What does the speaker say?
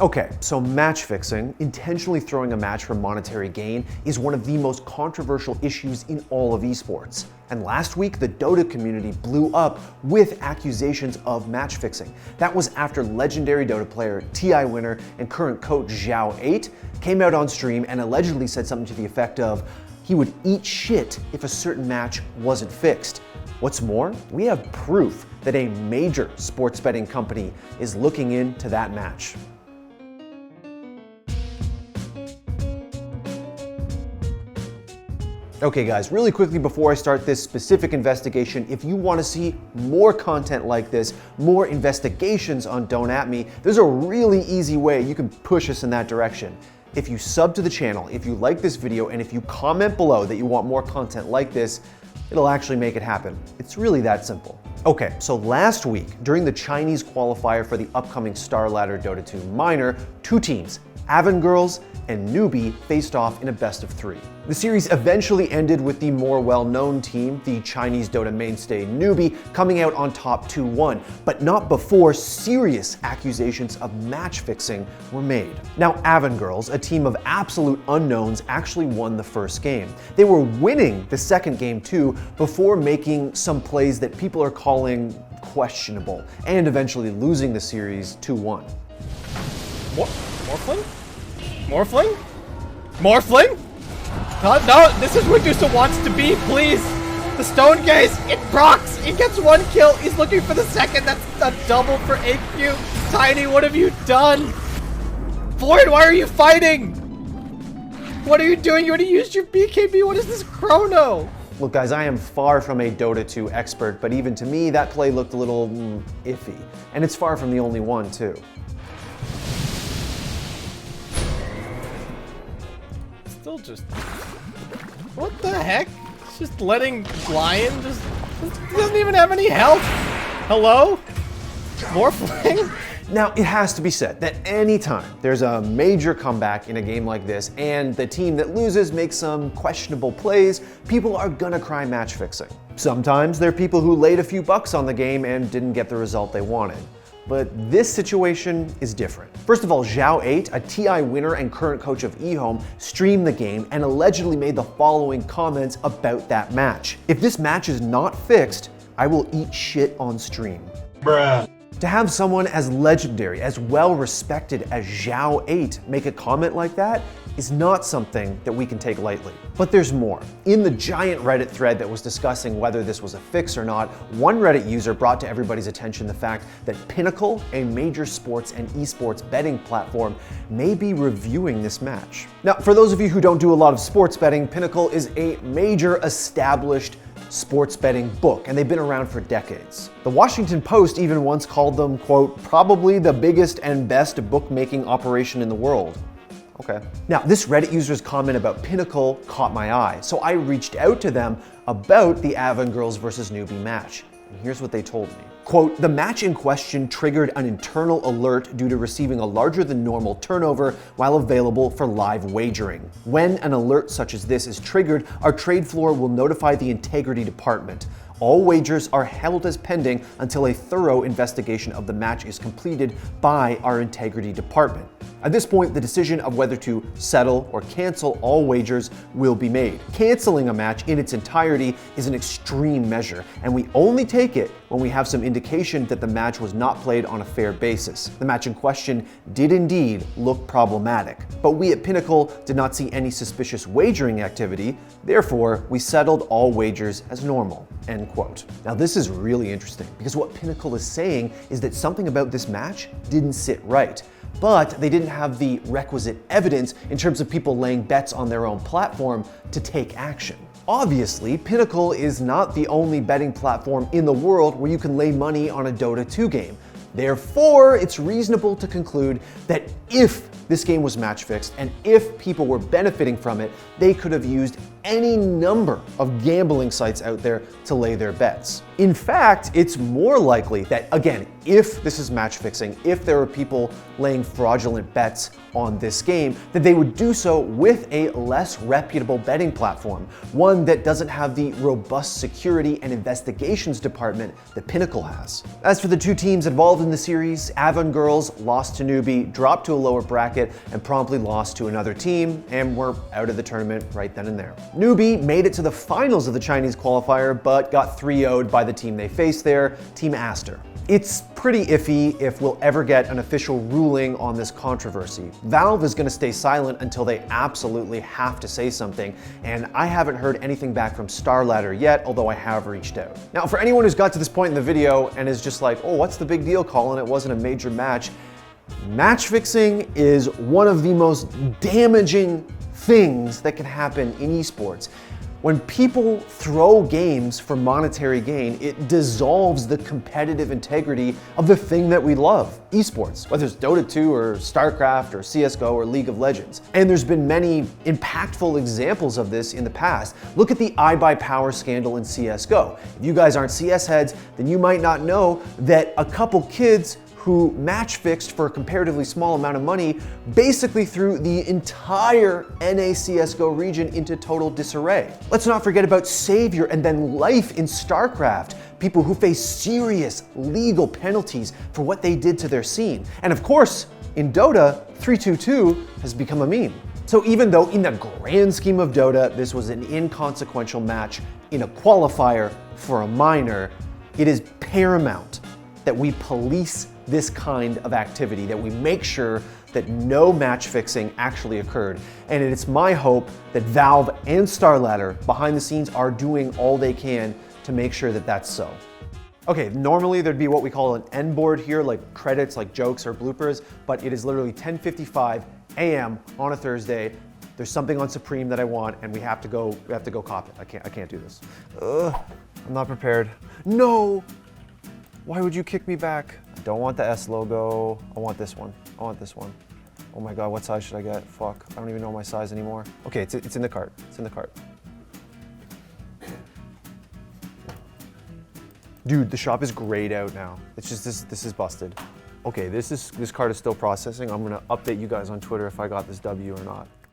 Okay, so match fixing, intentionally throwing a match for monetary gain, is one of the most controversial issues in all of esports. And last week, the Dota community blew up with accusations of match fixing. That was after legendary Dota player, TI winner, and current coach Zhao8 came out on stream and allegedly said something to the effect of, he would eat shit if a certain match wasn't fixed. What's more, we have proof that a major sports betting company is looking into that match. Okay guys, really quickly before I start this specific investigation, if you want to see more content like this, more investigations on Don't At Me, there's a really easy way you can push us in that direction. If you sub to the channel, if you like this video, and if you comment below that you want more content like this, it'll actually make it happen. It's really that simple. Okay, so last week, during the Chinese qualifier for the upcoming StarLadder Dota 2 Minor, two teams, Avan Girls and Newbie, faced off in a best of 3. The series eventually ended with the more well-known team, the Chinese Dota mainstay Newbie, coming out on top 2-1, but not before serious accusations of match fixing were made. Now, Avan Girls, a team of absolute unknowns, actually won the first game. They were winning the second game too, before making some plays that people are calling questionable, and eventually losing the series 2-1. Morphling? Morphling? Morphling? No, this is where Dusa wants to be, please! The Stone Gaze, it procs! He gets one kill, he's looking for the second, that's a double for AQ. Tiny, what have you done? Floyd, why are you fighting? What are you doing? You already used your BKB, what is this chrono? Look guys, I am far from a Dota 2 expert, but even to me, that play looked a little iffy. And it's far from the only one too. Still just... What the heck? It's just letting Lion just... He doesn't even have any health. Hello? Morphling? Now, it has to be said that anytime there's a major comeback in a game like this and the team that loses makes some questionable plays, people are gonna cry match fixing. Sometimes there are people who laid a few bucks on the game and didn't get the result they wanted. But this situation is different. First of all, Zhao8, a TI winner and current coach of eHome, streamed the game and allegedly made the following comments about that match. If this match is not fixed, I will eat shit on stream. Bruh. To have someone as legendary, as well respected as Zhao8 make a comment like that is not something that we can take lightly. But there's more. In the giant Reddit thread that was discussing whether this was a fix or not, one Reddit user brought to everybody's attention the fact that Pinnacle, a major sports and esports betting platform, may be reviewing this match. Now, for those of you who don't do a lot of sports betting, Pinnacle is a major established sports betting book, and they've been around for decades. The Washington Post even once called them, quote, probably the biggest and best bookmaking operation in the world. Okay. Now, this Reddit user's comment about Pinnacle caught my eye, so I reached out to them about the Avan Girls versus Newbie match. And here's what they told me. Quote, the match in question triggered an internal alert due to receiving a larger than normal turnover while available for live wagering. When an alert such as this is triggered, our trade floor will notify the integrity department. All wagers are held as pending until a thorough investigation of the match is completed by our integrity department. At this point, the decision of whether to settle or cancel all wagers will be made. Canceling a match in its entirety is an extreme measure, and we only take it when we have some indication that the match was not played on a fair basis. The match in question did indeed look problematic, but we at Pinnacle did not see any suspicious wagering activity, therefore we settled all wagers as normal, end quote. Now this is really interesting because what Pinnacle is saying is that something about this match didn't sit right. But they didn't have the requisite evidence in terms of people laying bets on their own platform to take action. Obviously, Pinnacle is not the only betting platform in the world where you can lay money on a Dota 2 game. Therefore, it's reasonable to conclude that if this game was match fixed and if people were benefiting from it, they could have used any number of gambling sites out there to lay their bets. In fact, it's more likely that, again, if this is match fixing, if there are people laying fraudulent bets on this game, that they would do so with a less reputable betting platform, one that doesn't have the robust security and investigations department that Pinnacle has. As for the two teams involved in the series, Avon Girls lost to Newbie, dropped to a lower bracket, and promptly lost to another team, and were out of the tournament right then and there. Newbie made it to the finals of the Chinese qualifier, but got 3-0'd by the team they faced there, Team Aster. It's pretty iffy if we'll ever get an official ruling on this controversy. Valve is going to stay silent until they absolutely have to say something, and I haven't heard anything back from StarLadder yet, although I have reached out. Now, for anyone who's got to this point in the video and is just like, oh, what's the big deal, Colin? It wasn't a major match. Match fixing is one of the most damaging things that can happen in esports. When people throw games for monetary gain, it dissolves the competitive integrity of the thing that we love, esports, whether it's Dota 2 or StarCraft or CSGO or League of Legends. And there's been many impactful examples of this in the past. Look at the iBuyPower scandal in CSGO. If you guys aren't CS heads, then you might not know that a couple kids who match fixed for a comparatively small amount of money basically threw the entire NA CSGO region into total disarray. Let's not forget about Savior and then Life in StarCraft, people who face serious legal penalties for what they did to their scene. And of course, in Dota, 322 has become a meme. So even though in the grand scheme of Dota, this was an inconsequential match in a qualifier for a minor, it is paramount that we police this kind of activity, that we make sure that no match fixing actually occurred. And it's my hope that Valve and StarLadder behind the scenes are doing all they can to make sure that that's so. Okay, normally there'd be what we call an end board here, like credits, like jokes or bloopers, but it is literally 10:55 a.m. on a Thursday. There's something on Supreme that I want, and we have to go cop it. I can't do this. I'm not prepared. No! Why would you kick me back? I don't want the S logo. I want this one. I want this one. Oh my God, what size should I get? Fuck, I don't even know my size anymore. Okay, it's in the cart. It's in the cart. Dude, the shop is grayed out now. It's just this is busted. Okay, this card is still processing. I'm gonna update you guys on Twitter if I got this W or not.